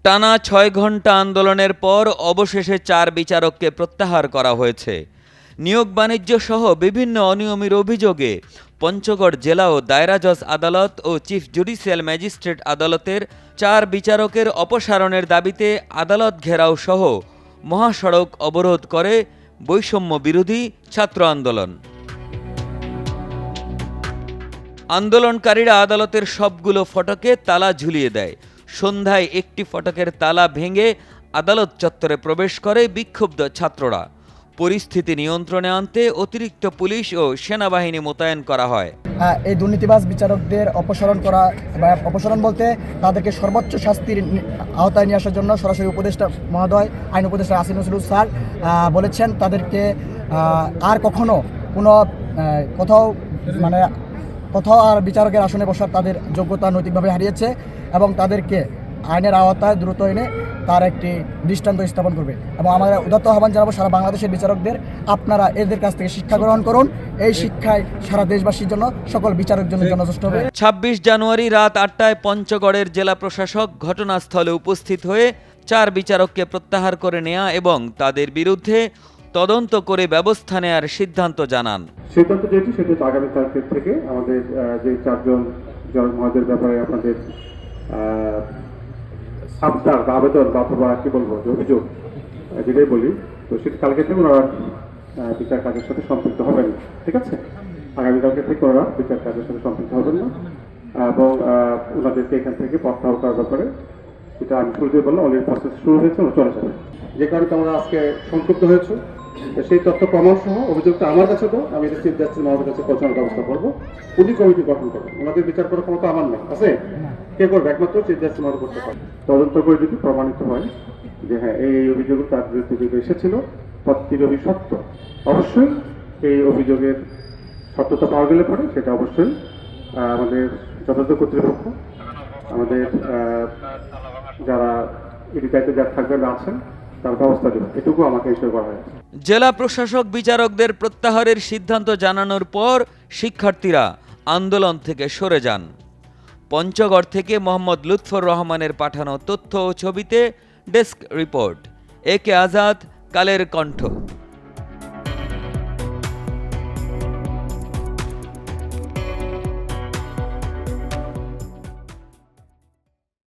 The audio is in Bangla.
টানা ৬ ঘন্টা আন্দোলনের পর অবশেষে ৪ বিচারককে প্রত্যাহার করা হয়েছে। নিয়োগ বাণিজ্য সহ বিভিন্ন অনিয়মের অভিযোগে পঞ্চগড় জেলা ও দায়রা জজ আদালত ও চিফ জুডিশিয়াল ম্যাজিস্ট্রেট আদালতের ৪ বিচারকের অপসারণের দাবিতে আদালত ঘেরাও সহ মহাসড়ক অবরোধ করে বৈষম্য বিরোধী ছাত্র আন্দোলন। আন্দোলনকারীরা আদালতের সবগুলো ফটকে তালা ঝুলিয়ে দেয়। সন্ধ্যায় একটি ফটকের তালা ভেঙে আদালত চত্বরে প্রবেশ করে বিক্ষুব্ধ ছাত্ররা। পরিস্থিতি নিয়ন্ত্রণে আনতে অতিরিক্ত পুলিশ ও সেনাবাহিনী মোতায়েন করা হয়। এই দুর্নীতিবাজ বিচারকদের অপসারণ বলতে তাদেরকে সর্বোচ্চ শাস্তির আওতায় নিয়ে আসার জন্য সরাসরি উপদেষ্টা মহোদয়, আইন উপদেষ্টা আসিফ নজরুল স্যার বলেছেন তাদেরকে আর কখনো কোথাও আর বিচারকের আসনে বসার তাদের যোগ্যতা নৈতিকভাবে হারিয়েছে এবং তাদেরকে আইনের আওতায় দ্রুত এনে তার একটি দৃষ্টান্ত স্থাপন করবে। এবং আমরা উদাত্ত আহ্বান জানাবো সারা বাংলাদেশের বিচারকদের, আপনারা এদের কাছ থেকে শিক্ষা গ্রহণ করুন। এই শিক্ষায় সারা দেশবাসীর জন্য, সকল বিচারক জন্য যথেষ্ট হবে। ২৬ জানুয়ারি রাত ৮টায় পঞ্চগড়ের জেলা প্রশাসক ঘটনাস্থলে উপস্থিত হয়ে ৪ বিচারককে প্রত্যাহার করে নেওয়া এবং তাদের বিরুদ্ধে তদন্ত করে ব্যবস্থা নেওয়ার সিদ্ধান্ত জানান। সিদ্ধান্ত যেটি সেটি আগামী তারিখ থেকে আমাদের যে ৪ জন জজ মহোদয়ের ব্যাপারে আপনাদের আবদার বা আবেদন বা অথবা কি বলবো যে অভিযোগ যেটাই বলি, তো সেটি কালকে থেকে ওনারা বিচার কাজের সাথে সম্পৃক্ত হবেন না। ঠিক আছে, আগামীকালকে থেকে ওনারা বিচার কাজের সাথে সম্পৃক্ত হবেন না এবং ওনাদেরকে এখান থেকে প্রত্যাহার করার ব্যাপারে যেটা আমি শুরুতে বললাম অলরেডি প্রসেস শুরু হয়েছে, চলে যাবে। যে কারণে আমরা আজকে সংক্ষুব্ধ হয়েছে, সেই তথ্য প্রমাণ সহ অভিযোগটা আমার কাছে তো আমি এটা চিফ জাস্টিস মহোদয়ের কাছে পৌঁছানোর ব্যবস্থা করবো। উনি কমিটি গঠন করবেন, ওনাদের বিচার করার ক্ষমতা আমার নেই, আছে কে করবে? একমাত্র চিফ জাস্টিস মহোদয় করতে পারে। তদন্ত করে যদি প্রমাণিত হয় যে হ্যাঁ এই অভিযোগ তার বিরুদ্ধে এসেছিল, প্রতিটি সত্য, অবশ্যই এই অভিযোগের সত্যতা পাওয়া গেলে পরে সেটা অবশ্যই আমাদের যথাযথ কর্তৃপক্ষ, আমাদের যারা এদিকে যারা থাকবেন আছেন তার ব্যবস্থা দেবেন, এটুকু আমাকে ইস্যু করা হয়েছে। জেলা প্রশাসক বিচারকদের প্রত্যাহারের সিদ্ধান্ত জানানোর পর শিক্ষার্থীরা আন্দোলন থেকে সরে যান। পঞ্চগড় থেকে মোহাম্মদ লুৎফর রহমানের পাঠানো তথ্য ও ছবিতে ডেস্ক রিপোর্ট। একে আজাদ, কালের কণ্ঠ।